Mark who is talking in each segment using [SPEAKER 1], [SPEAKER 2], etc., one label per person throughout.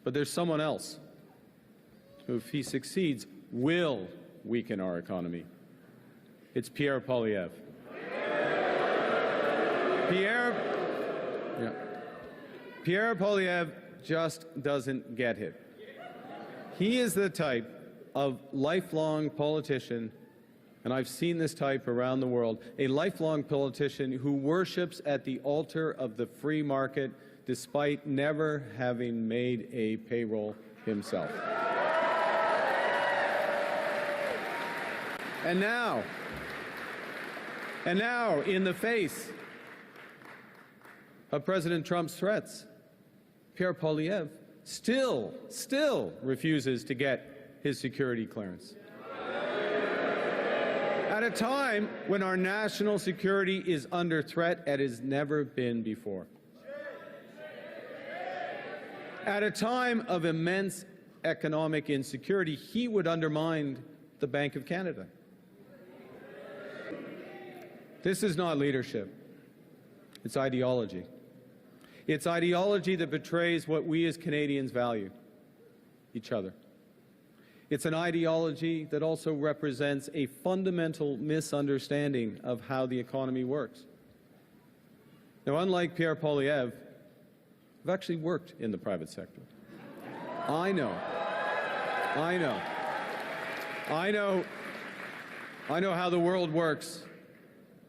[SPEAKER 1] But there's someone else who, if he succeeds, will weaken our economy. It's Pierre Poilievre. Pierre Poilievre just doesn't get it. He is the type of lifelong politician, and I've seen this type around the world, a lifelong politician who worships at the altar of the free market despite never having made a payroll himself. And now, in the face of President Trump's threats, Pierre Poilievre still refuses to get his security clearance. At a time when our national security is under threat as it has never been before. At a time of immense economic insecurity, he would undermine the Bank of Canada. This is not leadership. It's ideology. It's ideology that betrays what we as Canadians value, each other. It's an ideology that also represents a fundamental misunderstanding of how the economy works. Now, unlike Pierre Poilievre, I've actually worked in the private sector. I know how the world works,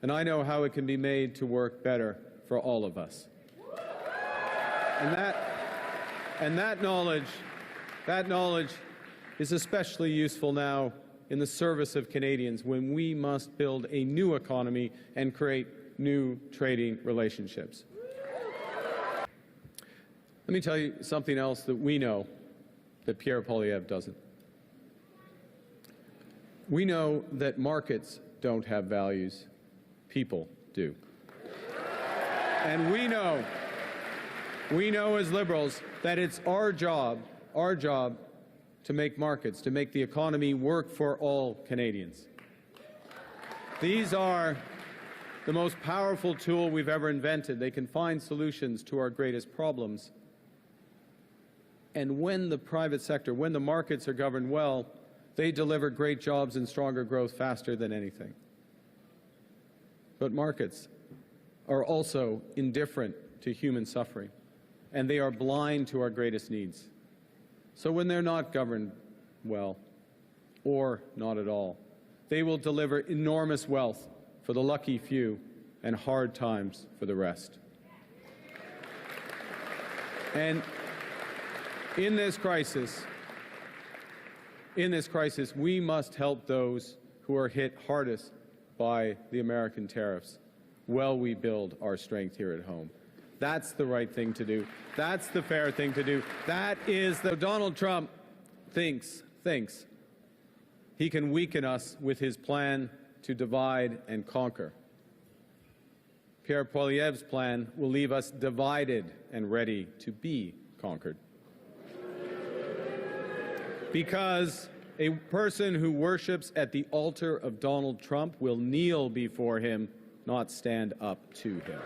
[SPEAKER 1] and I know how it can be made to work better for all of us. And that knowledge is especially useful now in the service of Canadians when we must build a new economy and create new trading relationships. Let me tell you something else that we know that Pierre Poilievre doesn't. We know that markets don't have values, people do. And we know as Liberals that it's our job to make markets, to make the economy work for all Canadians. These are the most powerful tool we've ever invented. They can find solutions to our greatest problems. And when the private sector, when the markets are governed well, they deliver great jobs and stronger growth faster than anything. But markets are also indifferent to human suffering, and they are blind to our greatest needs. So when they're not governed well, or not at all, they will deliver enormous wealth for the lucky few and hard times for the rest. And in this crisis, we must help those who are hit hardest by the American tariffs while we build our strength here at home. That's the right thing to do. That's the fair thing to do. That is the Donald Trump thinks he can weaken us with his plan to divide and conquer. Pierre Poilievre's plan will leave us divided and ready to be conquered. Because a person who worships at the altar of Donald Trump will kneel before him, not stand up to him.